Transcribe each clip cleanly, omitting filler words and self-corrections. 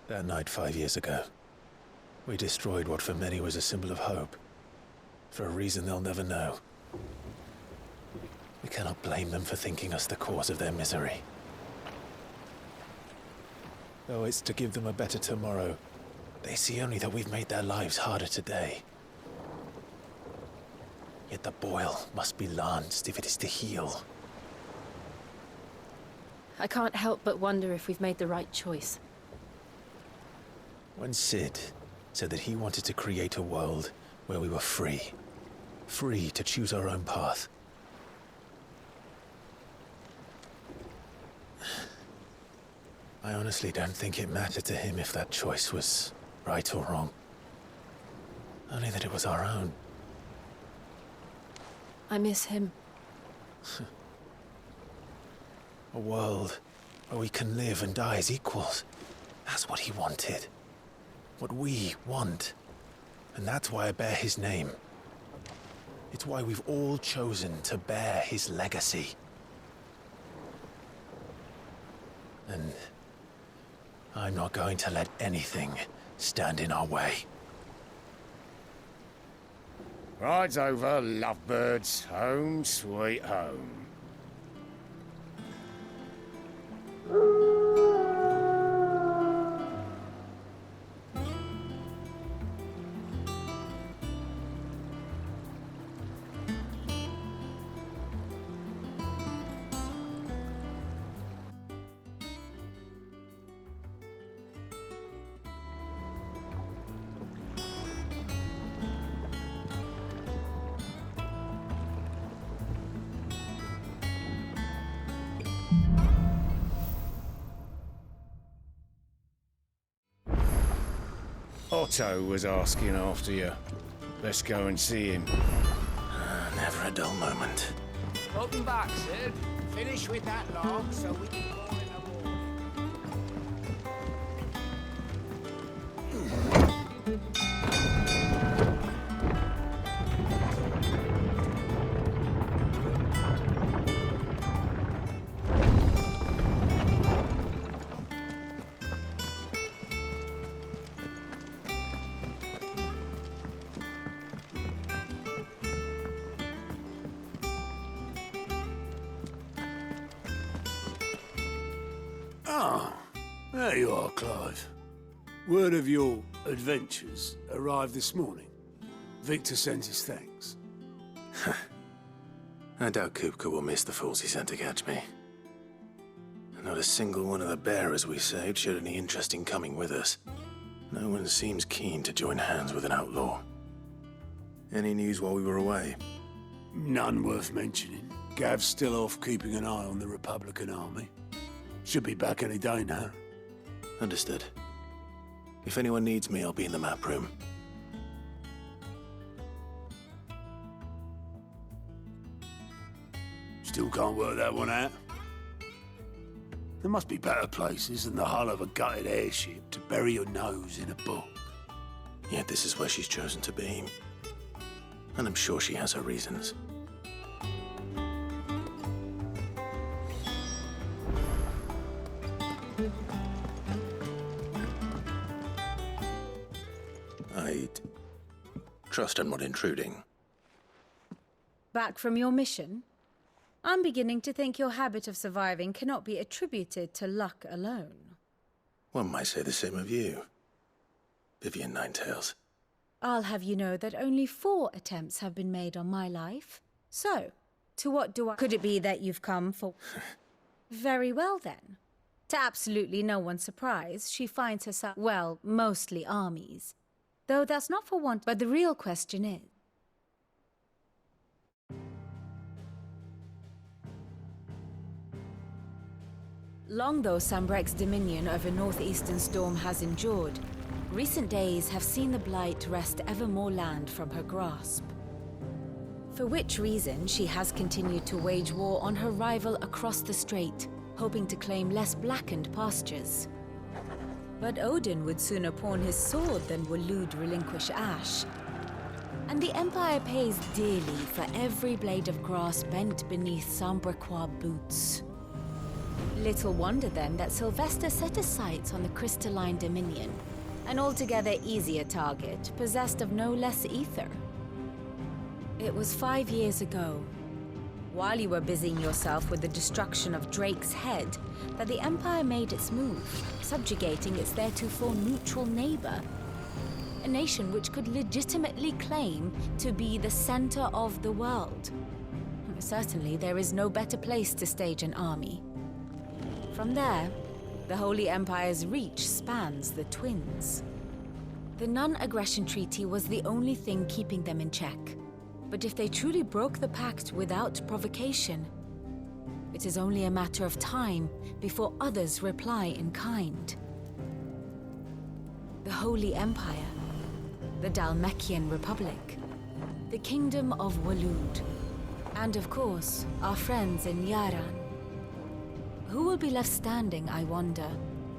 That night 5 years ago, we destroyed what for many was a symbol of hope. For a reason they'll never know. We cannot blame them for thinking us the cause of their misery. Though it's to give them a better tomorrow, they see only that we've made their lives harder today. Yet the boil must be lanced if it is to heal. I can't help but wonder if we've made the right choice. When Sid said that he wanted to create a world where we were free. Free to choose our own path. I honestly don't think it mattered to him if that choice was right or wrong. Only that it was our own. I miss him. A world where we can live and die as equals. That's what he wanted. What we want. And that's why I bear his name. It's why we've all chosen to bear his legacy. And I'm not going to let anything stand in our way. Rides over, lovebirds. Home, sweet home. Otto was asking after you. Let's go and see him. Never a dull moment. Welcome back, Sid. Finish with that log so we can go in the There you are, Clive. Word of your adventures arrived this morning. Victor sends his thanks. I doubt Kupka will miss the fools he sent to catch me. Not a single one of the bearers we saved showed any interest in coming with us. No one seems keen to join hands with an outlaw. Any news while we were away? None worth mentioning. Gav's still off keeping an eye on the Republican army. Should be back any day now. Understood. If anyone needs me, I'll be in the map room. Still can't work that one out. There must be better places than the hull of a gutted airship to bury your nose in a book. Yet this is where she's chosen to be. And I'm sure she has her reasons. I'd trust I'm not intruding. Back from your mission? I'm beginning to think your habit of surviving cannot be attributed to luck alone. One might say the same of you, Vivian Ninetails. I'll have you know that only 4 attempts have been made on my life. So, to what do I... Could it be that you've come for... Very well then. To absolutely no one's surprise, she finds herself, well, mostly armies. Though that's not for want, but the real question is... Long though Sambrek's dominion over northeastern Storm has endured, recent days have seen the Blight wrest ever more land from her grasp. For which reason she has continued to wage war on her rival across the strait, hoping to claim less blackened pastures. But Odin would sooner pawn his sword than Waloed relinquish Ash. And the Empire pays dearly for every blade of grass bent beneath Sambrequois boots. Little wonder then that Sylvester set his sights on the crystalline dominion, an altogether easier target, possessed of no less ether. It was 5 years ago, while you were busying yourself with the destruction of Drake's head, that the Empire made its move, subjugating its theretofore neutral neighbor. A nation which could legitimately claim to be the center of the world. Certainly, there is no better place to stage an army. From there, the Holy Empire's reach spans the Twins. The non-aggression treaty was the only thing keeping them in check. But if they truly broke the pact without provocation, it is only a matter of time before others reply in kind. The Holy Empire, the Dhalmekian Republic, the Kingdom of Waloed, and of course, our friends in Yaran. Who will be left standing, I wonder,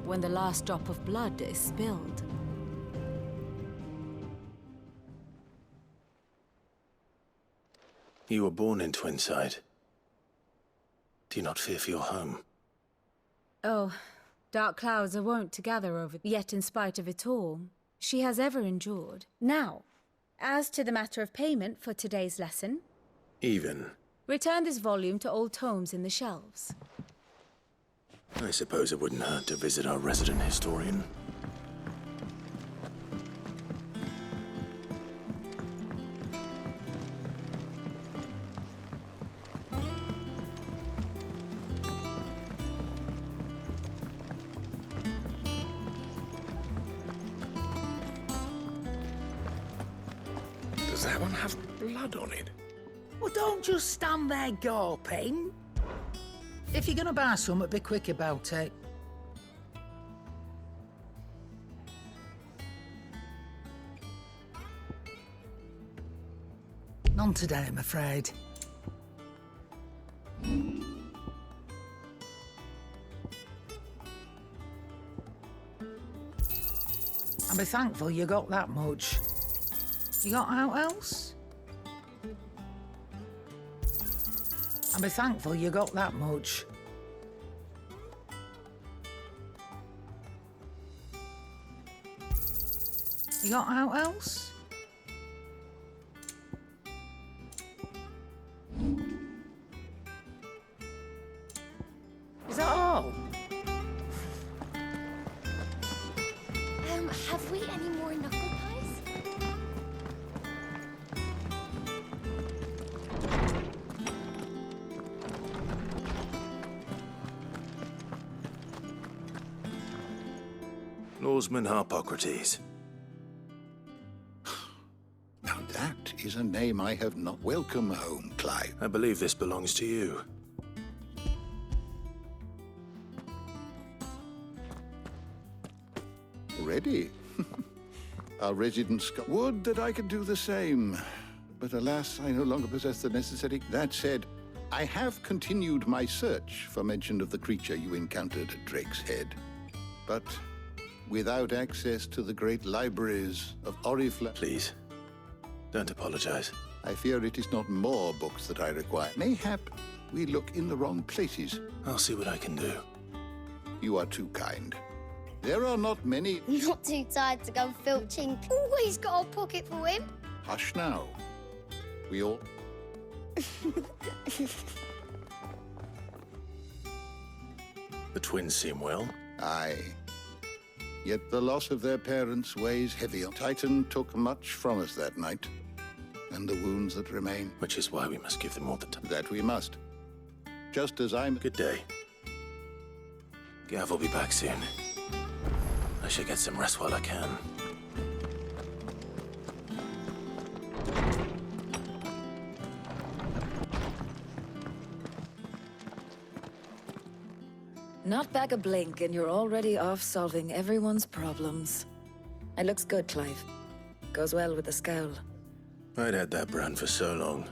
when the last drop of blood is spilled? You were born in Twinside. Do you not fear for your home? Oh, dark clouds are wont to gather over, yet in spite of it all, she has ever endured. Now, as to the matter of payment for today's lesson, Even. return this volume to old tomes in the shelves. I suppose it wouldn't hurt to visit our resident historian. Does that one have blood on it? Well, don't just stand there gawping. If you're gonna buy something, be quick about it. None today, I'm afraid. And be thankful you got that much. You got out else? And be thankful you got that much. You got out else? Is that all? Have we any more knuckle pies? Norseman Harpocrates. Now that is a name I have not. Welcome home, Clive. I believe this belongs to you. Ready? Our resident would that I could do the same. But alas, I no longer possess the necessary. That said, I have continued my search for mention of the creature you encountered at Drake's Head. But without access to the great libraries of Oriflamme... Please, don't apologize. I fear it is not more books that I require. Mayhap we look in the wrong places. I'll see what I can do. You are too kind. There are not many... Not too tired to go filching. Always got a pocket for him. Hush now. We all... The twins seem well. Aye. Yet the loss of their parents weighs heavy on. Titan took much from us that night. And the wounds that remain. Which is why we must give them all the time. That we must. Just as I'm... Good day. Gav will be back soon. I should get some rest while I can. Not back a blink and you're already off solving everyone's problems. It looks good, Clive. Goes well with the scowl. I'd had that brand for so long.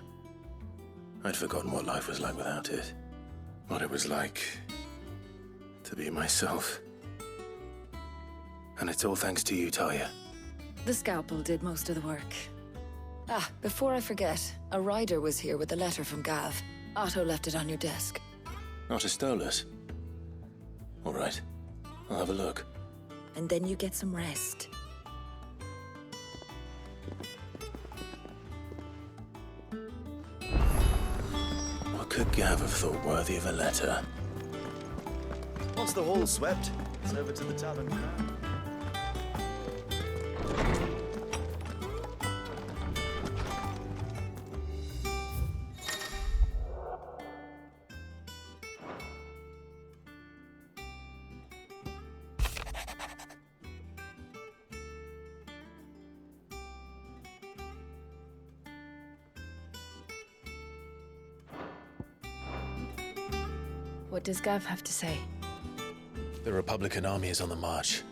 I'd forgotten what life was like without it. What it was like to be myself. And it's all thanks to you, Talia. The scalpel did most of the work. Ah, before I forget, a rider was here with a letter from Gav. Otto left it on your desk. Not a stolus. All right. I'll have a look. And then you get some rest. What could Gav have thought worthy of a letter? Once the hall's swept, it's over to the tavern crowd. What does Gav have to say? The Republican army is on the march,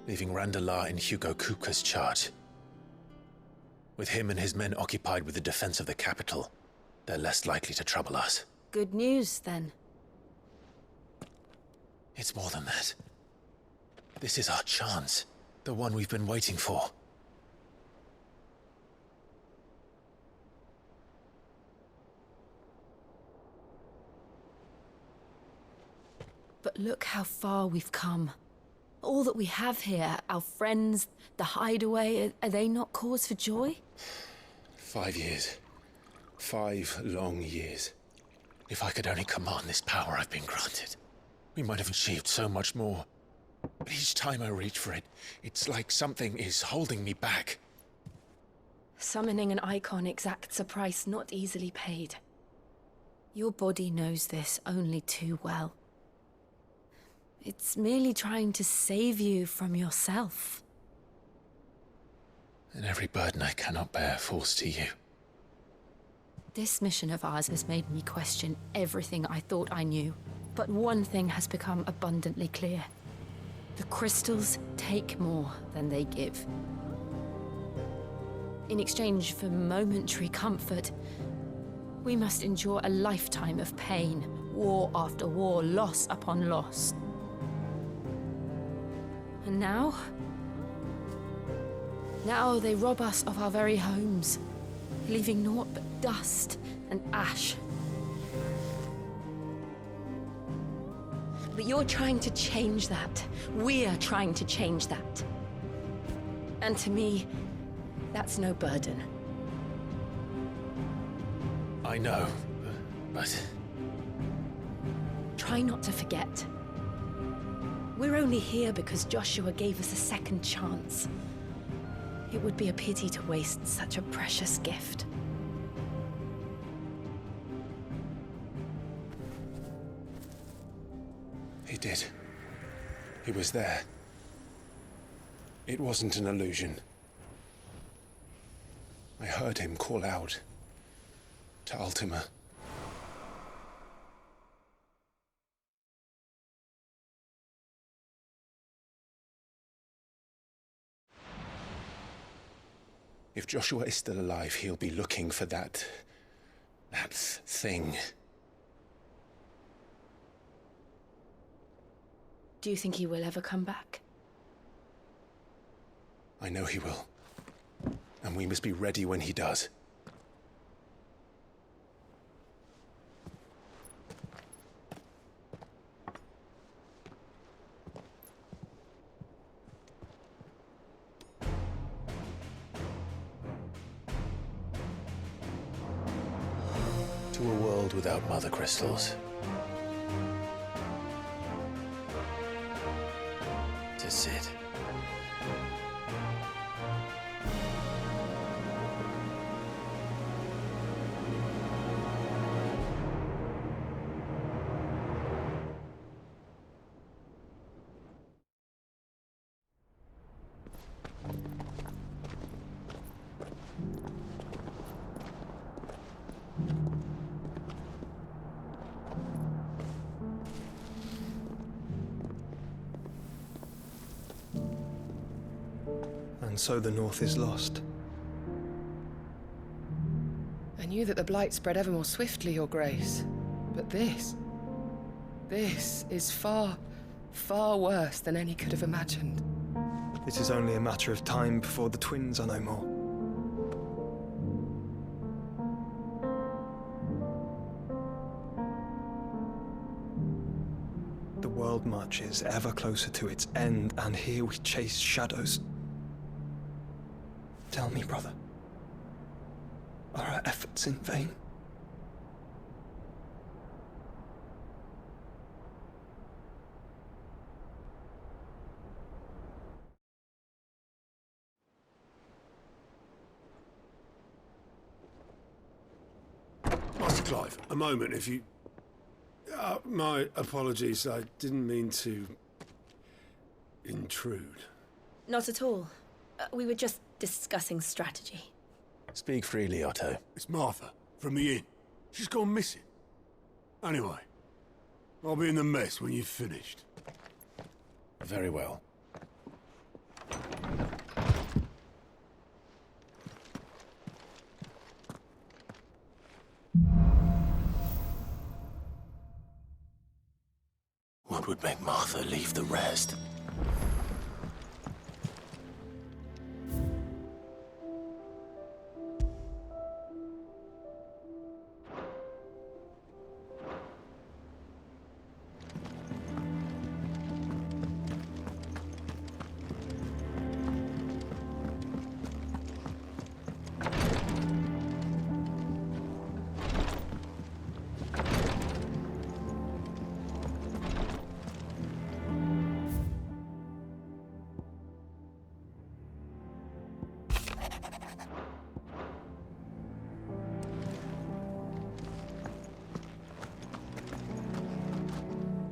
leaving Randalar in Hugo Kuka's charge. With him and his men occupied with the defense of the capital, they're less likely to trouble us. Good news, then. It's more than that. This is our chance, the one we've been waiting for. But look how far we've come. All that we have here, our friends, the hideaway, are they not cause for joy? 5 years. 5 long years. If I could only command this power I've been granted, we might have achieved so much more. But each time I reach for it, it's like something is holding me back. Summoning an icon exacts a price not easily paid. Your body knows this only too well. It's merely trying to save you from yourself. And every burden I cannot bear falls to you. This mission of ours has made me question everything I thought I knew. But one thing has become abundantly clear. The crystals take more than they give. In exchange for momentary comfort, we must endure a lifetime of pain, war after war, loss upon loss. And now? Now they rob us of our very homes, leaving naught but dust and ash. But you're trying to change that. We're trying to change that. And to me, that's no burden. I know, but... Try not to forget. We're only here because Joshua gave us a second chance. It would be a pity to waste such a precious gift. He did. He was there. It wasn't an illusion. I heard him call out to Ultima. If Joshua is still alive, he'll be looking for that thing. Do you think he will ever come back? I know he will. And we must be ready when he does. To a world without mother crystals. To Sid. And so the North is lost. I knew that the Blight spread ever more swiftly, Your Grace. But this is far, far worse than any could have imagined. It is only a matter of time before the twins are no more. The world much marches ever closer to its end, and here we chase shadows. Tell me, brother, are our efforts in vain? Master Clive, a moment, if you... my apologies, I didn't mean to... intrude. Not at all. We were just discussing strategy. Speak freely, Otto. It's Martha, from the inn. She's gone missing. Anyway, I'll be in the mess when you've finished. Very well. What would make Martha leave the rest?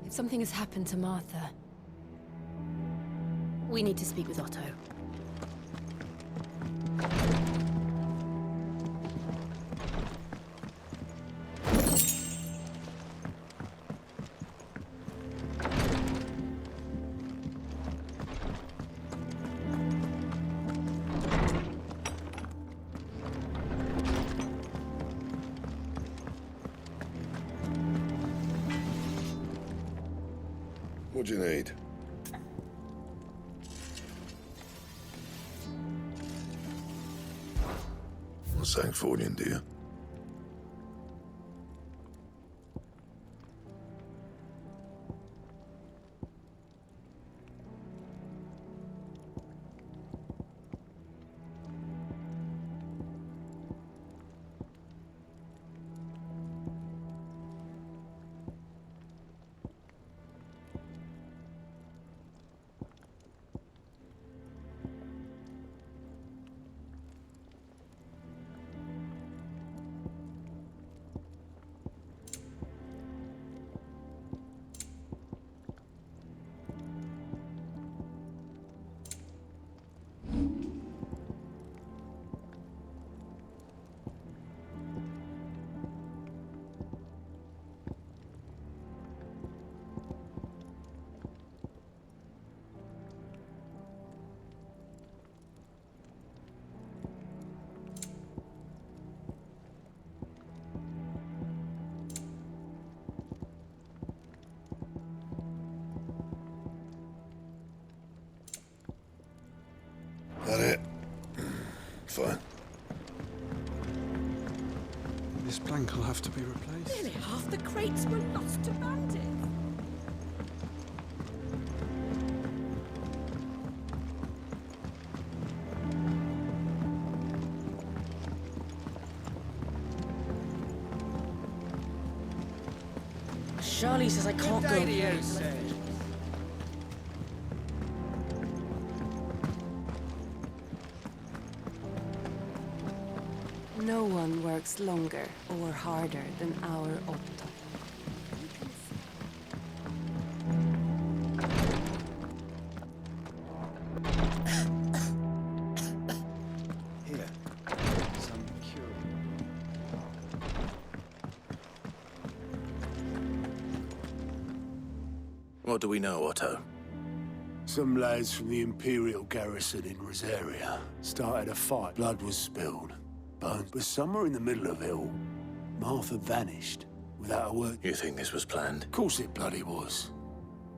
Something has happened to Martha. We need to speak with Otto. What do you need? Well, Sancfordian, do you? That it? Fine. This plank will have to be replaced. Nearly half the crates were lost to bandits. Charlie says I can't go here. No one works longer or harder than our Otto. Here. Some cure. What do we know, Otto? Some lads from the Imperial garrison in Rosaria started a fight. Blood was spilled. Bones. But somewhere in the middle of it all, Martha vanished without a word. You think this was planned? Of course it bloody was.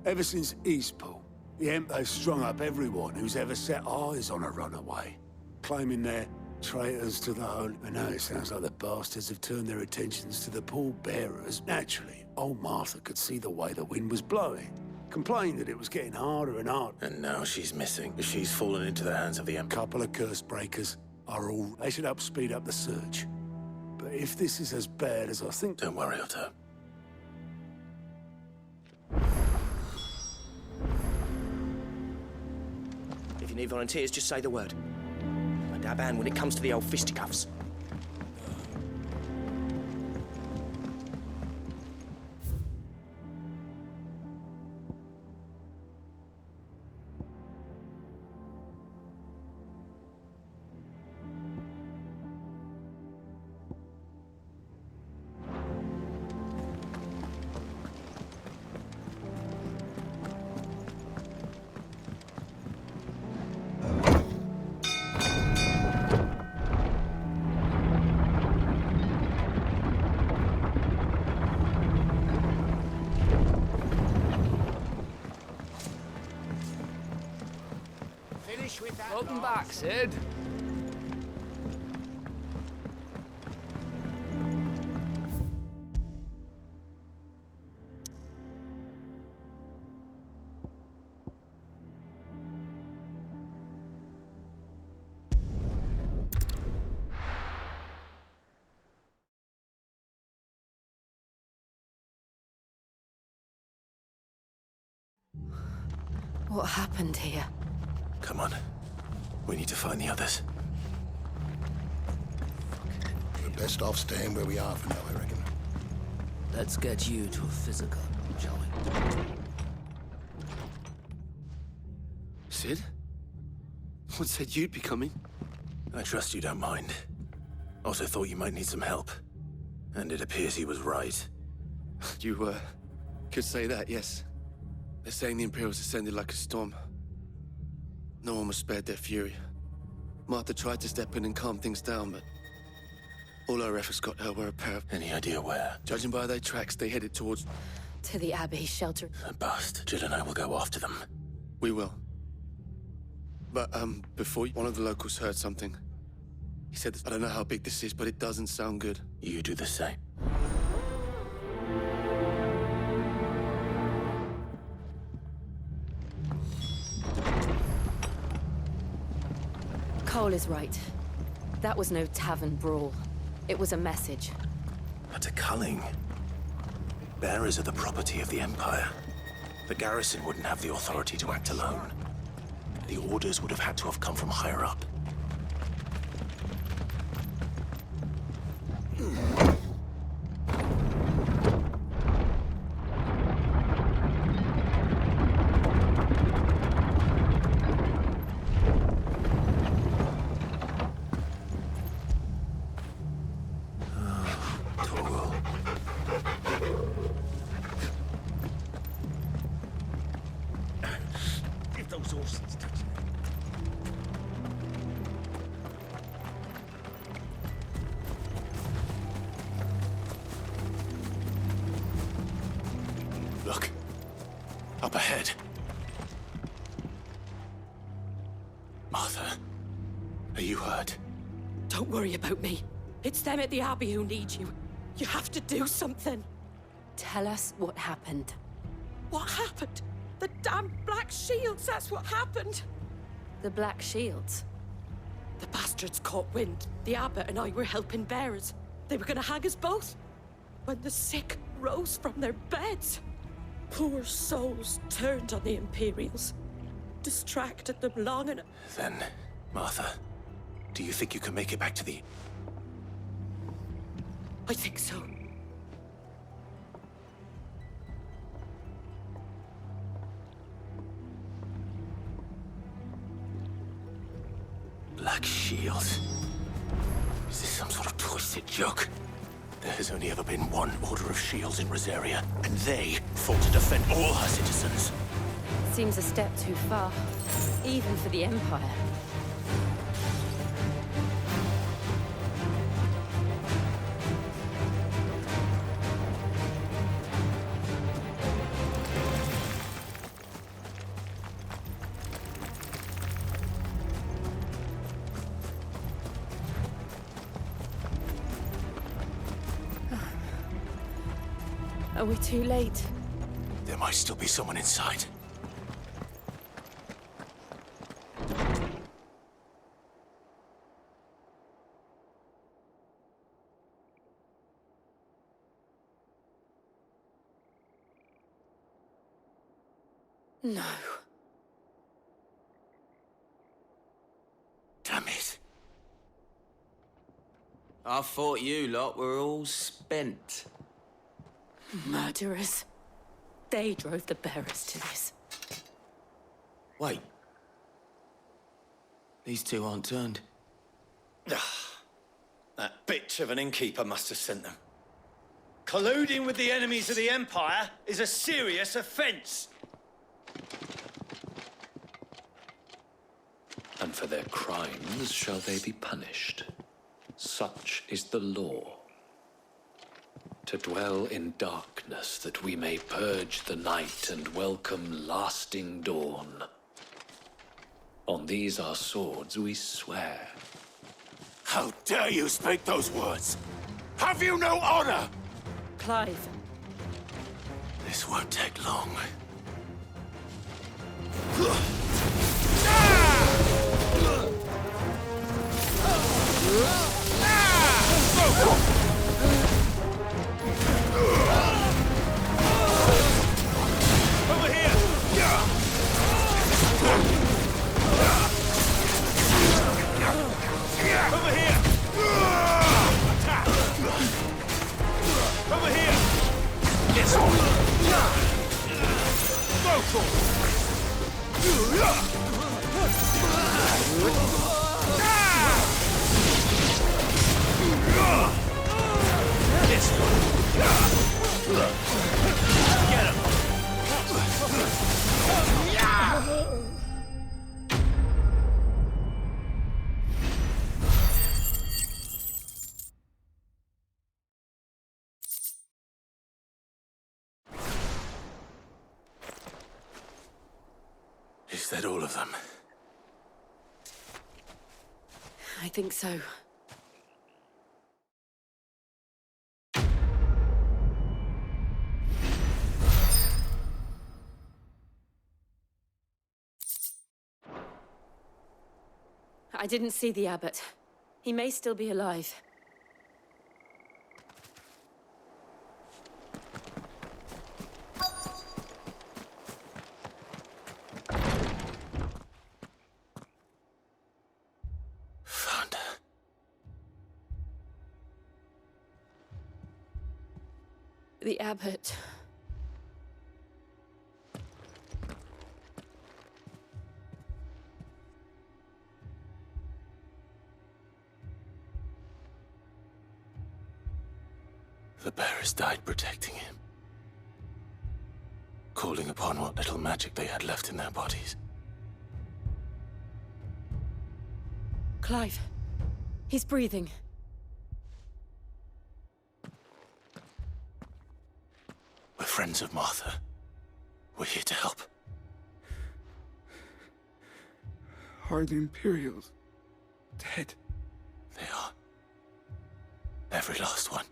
Ever since Eastpool, the Emperor's strung up everyone who's ever set eyes on a runaway, claiming they're traitors to the whole... And now it sounds like the bastards have turned their attentions to the pallbearers. Naturally, old Martha could see the way the wind was blowing. Complained that it was getting harder and harder. And now she's missing. She's fallen into the hands of the Empire. Couple of curse breakers are all... They should help speed up the search. But if this is as bad as I think... Don't worry, Otto. If you need volunteers, just say the word. I dab hand when it comes to the old fisticuffs. Welcome back, Sid. What happened here? Come on. We need to find the others. We're best off staying where we are for now, I reckon. Let's get you to a physical, shall we? Sid? What said you'd be coming? I trust you don't mind. Also thought you might need some help. And it appears he was right. You, could say that, yes. They're saying the Imperials ascended like a storm. No one was spared their fury. Martha tried to step in and calm things down, but all our efforts got her were a pair of... Any idea where? Judging by their tracks, they headed towards... To the Abbey shelter. A bust. Jill and I will go after them. We will. But, before one of the locals heard something. He said, I don't know how big this is, but it doesn't sound good. You do the same. Cole is right. That was no tavern brawl. It was a message. But a culling. Bearers are the property of the Empire. The garrison wouldn't have the authority to act alone. The orders would have had to have come from higher up. Look. Up ahead. Martha, are you hurt? Don't worry about me. It's them at the Abbey who need you. You have to do something. Tell us what happened. What happened? The damn Black Shields, that's what happened. The Black Shields? The bastards caught wind. The abbot and I were helping bearers. They were gonna hang us both. When the sick rose from their beds, poor souls turned on the Imperials. Distracted them long enough. Then, Martha, do you think you can make it back to the... I think so. Black Shields? Is this some sort of twisted joke? There has only ever been one Order of Shields in Rosaria, and they fought to defend all her citizens. Seems a step too far, even for the Empire. Are we too late? There There might still be someone inside. No. Damn it. I thought you lot were all spent. Murderers. They drove the bearers to this. Wait. These two aren't turned. That bitch of an innkeeper must have sent them. Colluding with the enemies of the Empire is a serious offence. And for their crimes shall they be punished. Such is the law. To dwell in darkness that we may purge the night and welcome lasting dawn. On these our swords we swear. How dare you speak those words? Have you no honor? Clive. This won't take long. Over here! Over here! Attack! Over here! Yes! Go for This one! Get him! Is that all of them? I think so. I didn't see the abbot. He may still be alive. Found her. The abbot. The bearers died protecting him. Calling upon what little magic they had left in their bodies. Clive. He's breathing. We're friends of Martha. We're here to help. Are the Imperials dead? They are. Every last one.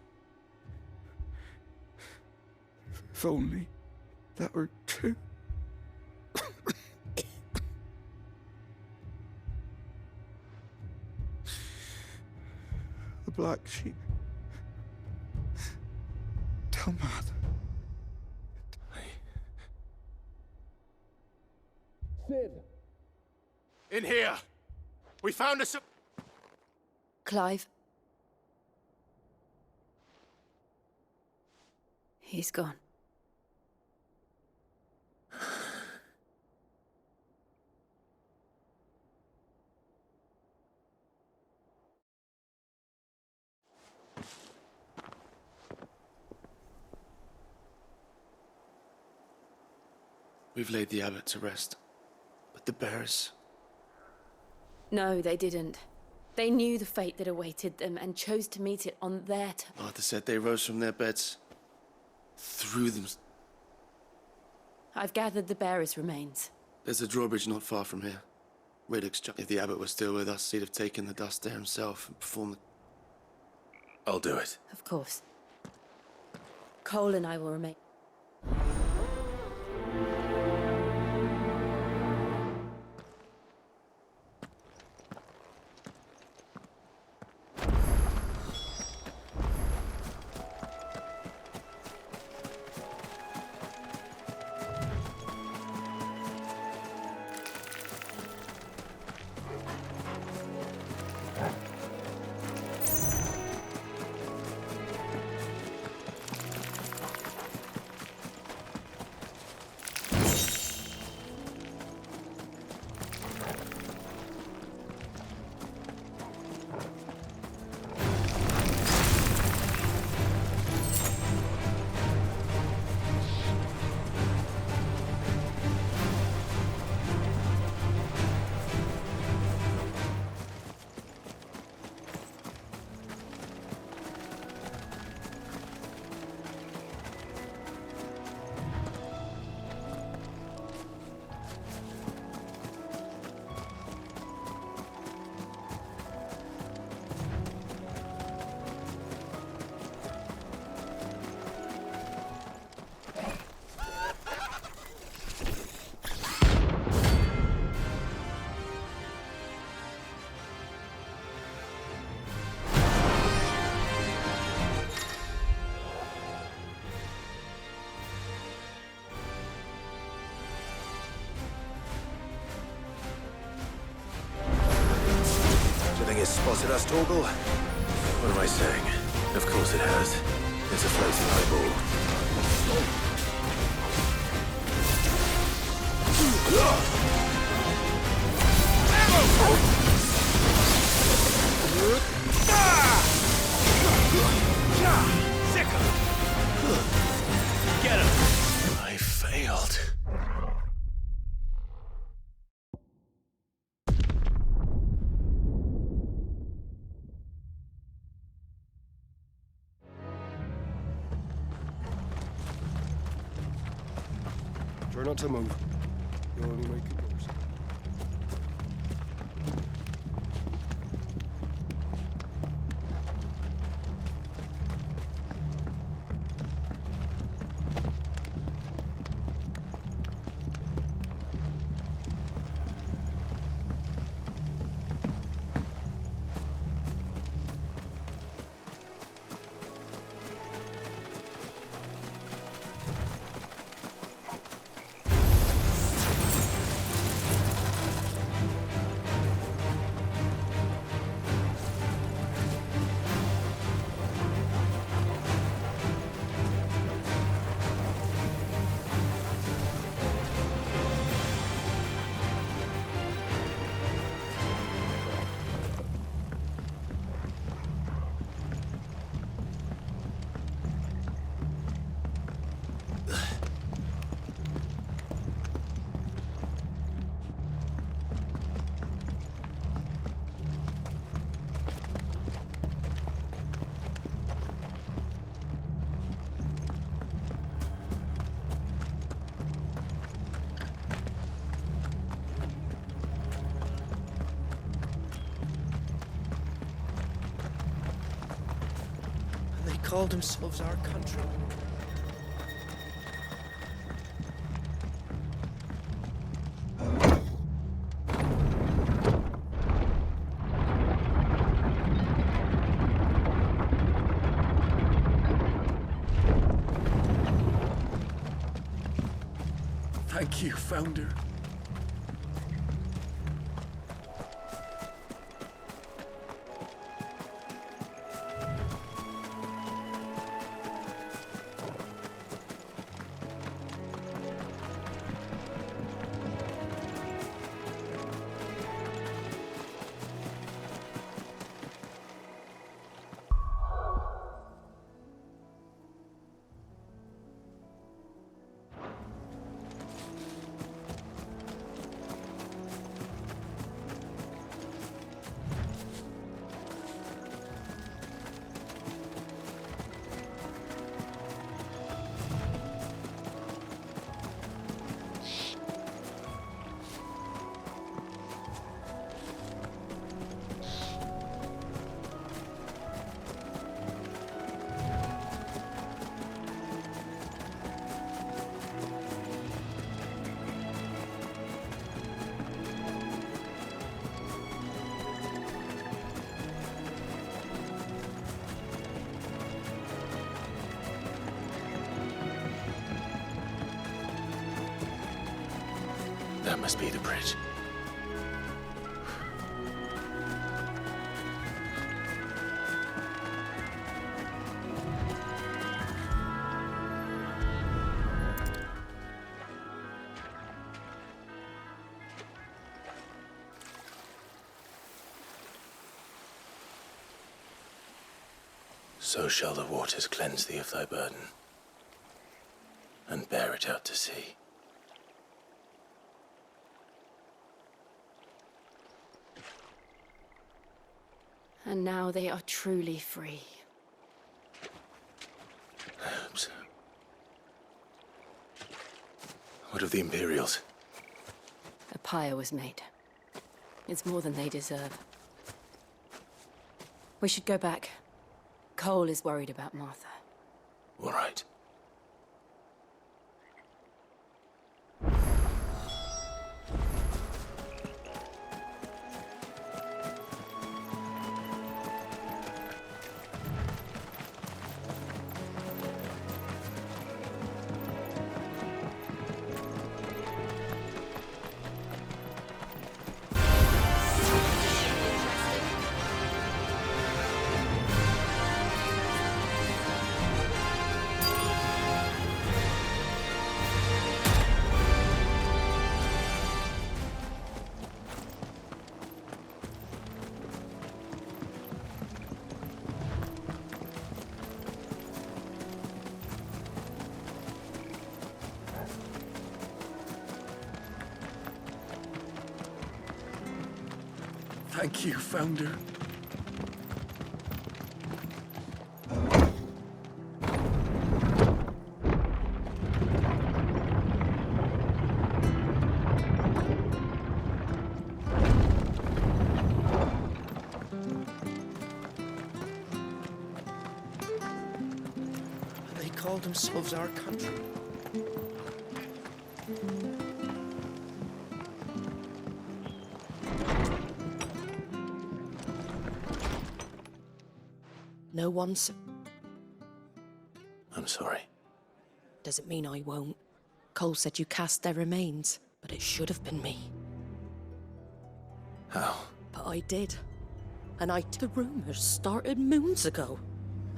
If only that were true. The Black Sheep. Tell Martha. Sid! In here! We found a Clive. He's gone. We've laid the abbot to rest. But the bearers... No, they didn't. They knew the fate that awaited them and chose to meet it on their terms. Martha said they rose from their beds, threw them... I've gathered the bearers' remains. There's a drawbridge not far from here. Radix jumped. If the abbot was still with us, he'd have taken the dust there himself and performed the... I'll do it. Of course. Cole and I will remain. Spotted us, Torgal? What am I saying? Of course it has. It's a floating eyeball. Get him! I failed. Try not to move. You'll only make it worse. Called themselves our country. Thank you, Founder. That must be the bridge. So shall the waters cleanse thee of thy burden, and bear it out to sea. And now they are truly free. I hope so. What of the Imperials? A pyre was made. It's more than they deserve. We should go back. Cole is worried about Martha. All right. Thank you, Founder. They call themselves our country. No one's... I'm sorry. Doesn't mean I won't. Cole said you cast their remains, but it should have been me. How? But I did. And the rumors started moons ago.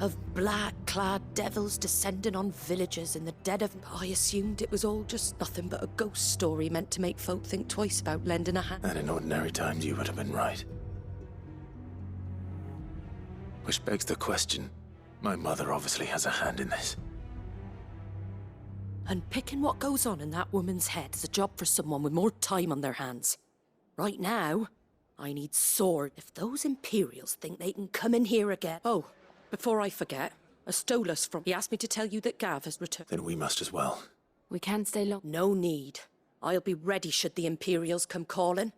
Of black-clad devils descending on villages in the dead of... I assumed it was all just nothing but a ghost story meant to make folk think twice about lending a hand. And in ordinary times you would have been right. Which begs the question, my mother obviously has a hand in this. And picking what goes on in that woman's head is a job for someone with more time on their hands. Right now, I need sword. If those Imperials think they can come in here again... Oh, before I forget, Astolas from... He asked me to tell you that Gav has returned. Then we must as well. We can't stay long. No need. I'll be ready should the Imperials come calling.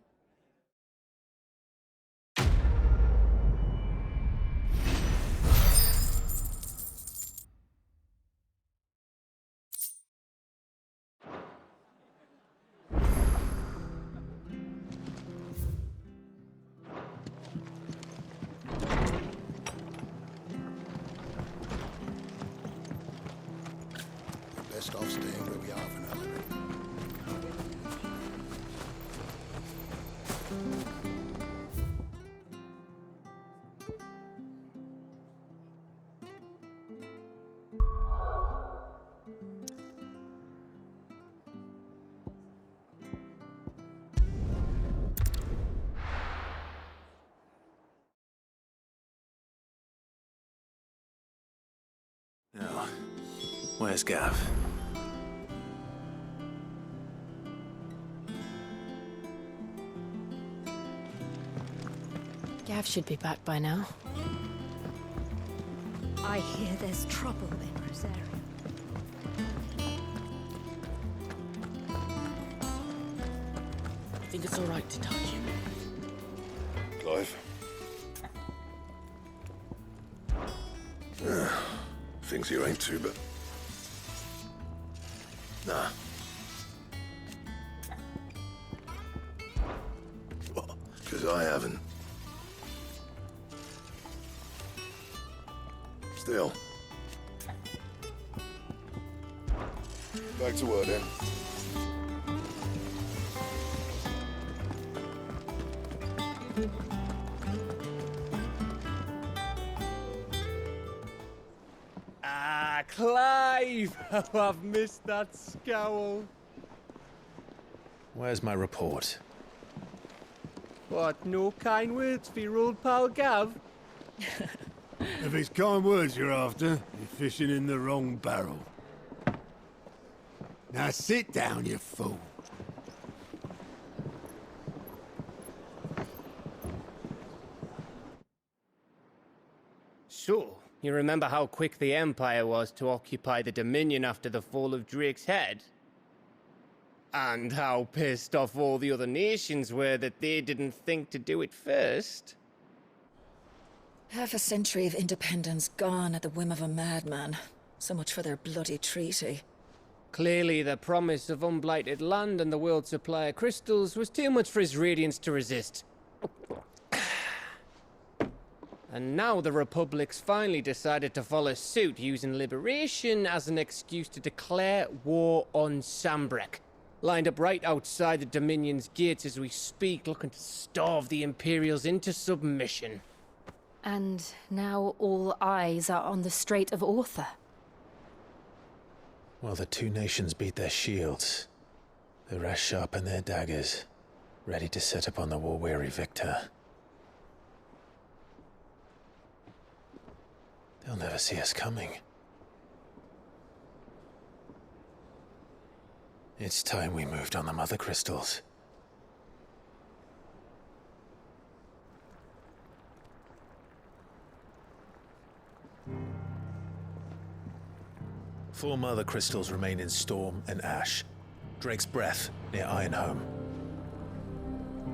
Best off staying where we are for now. Now, where's Gav? Gav should be back by now. I hear there's trouble in Rosaria. I think it's all right to touch you. Clive. Things you ain't too, but... Nah. Well, 'cause I haven't. Still. Back to work then. Ah, Clive! Oh, I've missed that scowl. Where's my report? What, no kind words for your old pal Gav? If it's kind words you're after, you're fishing in the wrong barrel. Now sit down, you fool. So, you remember how quick the Empire was to occupy the Dominion after the fall of Drake's head? And how pissed off all the other nations were that they didn't think to do it first? Half a century of independence gone at the whim of a madman. So much for their bloody treaty. Clearly, the promise of unblighted land and the world's supply of crystals was too much for his radiance to resist. And now the Republic's finally decided to follow suit, using liberation as an excuse to declare war on Sambrek. Lined up right outside the Dominion's gates as we speak, looking to starve the Imperials into submission. And now all eyes are on the Strait of Author. While the two nations beat their shields, the rest sharpen their daggers, ready to set upon the war-weary victor. They'll never see us coming. It's time we moved on the Mother Crystals. 4 mother crystals remain in Storm and Ash. Drake's Breath near Ironhome.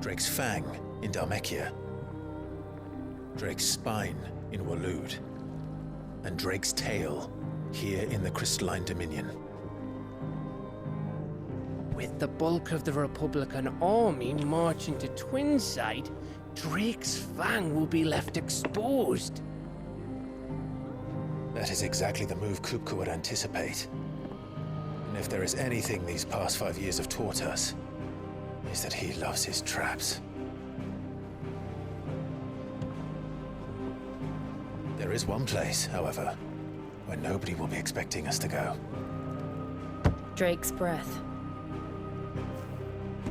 Drake's Fang in Dhalmekia. Drake's Spine in Waloed. And Drake's Tail here in the Crystalline Dominion. With the bulk of the Republican army marching to Twinside, Drake's Fang will be left exposed. That is exactly the move Kupka would anticipate. And if there is anything these past 5 years have taught us, is that he loves his traps. There is one place, however, where nobody will be expecting us to go. Drake's Breath.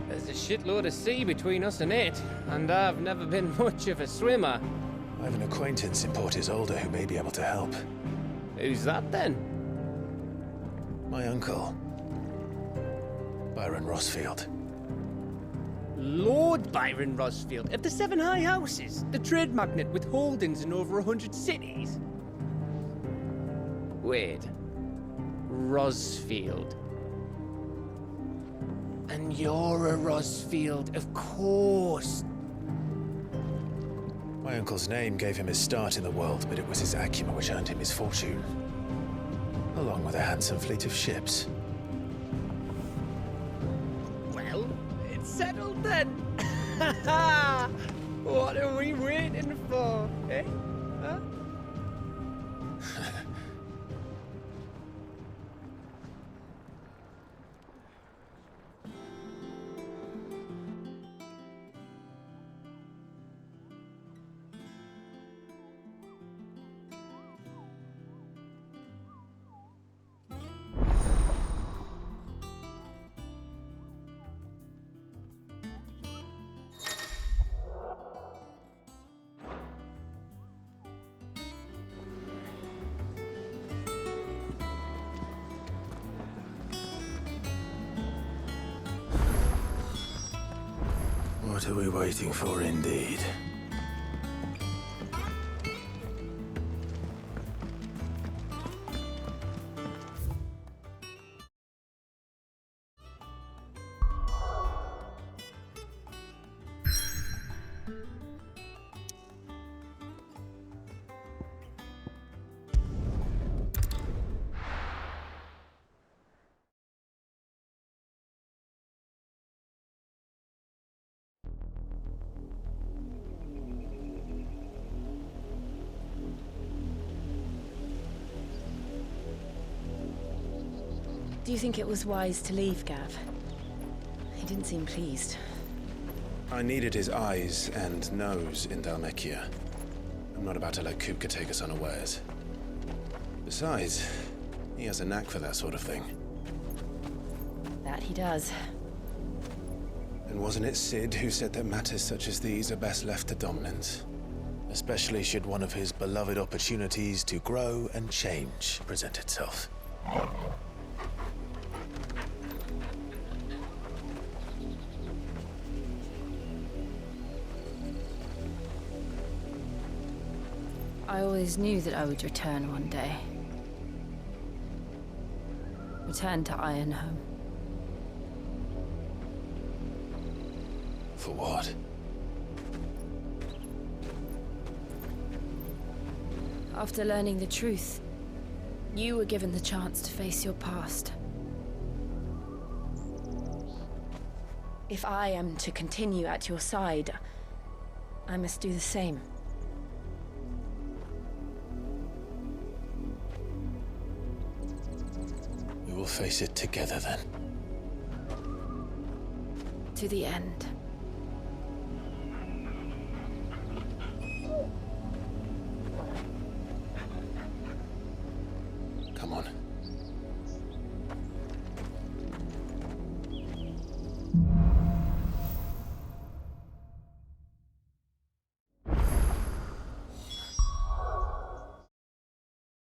There's a shitload of sea between us and it, and I've never been much of a swimmer. I have an acquaintance in Port Isolde who may be able to help. Who's that then? My uncle, Byron Rossfield. Lord Byron Rossfield of the 7 High Houses, the trade magnate with holdings in over 100 cities. Wait, Rossfield. And you're a Rossfield, of course. My uncle's name gave him his start in the world, but it was his acumen which earned him his fortune. Along with a handsome fleet of ships. Well, it's settled then. What are we waiting for, eh? Huh? What are we waiting for, indeed? Do you think it was wise to leave, Gav? He didn't seem pleased. I needed his eyes and nose in Dhalmekia. I'm not about to let Kupka take us unawares. Besides, he has a knack for that sort of thing. That he does. And wasn't it Sid who said that matters such as these are best left to dominance? Especially should one of his beloved opportunities to grow and change present itself. I always knew that I would return one day. Return to Ironhome. For what? After learning the truth, you were given the chance to face your past. If I am to continue at your side, I must do the same. We will face it together then. To the end.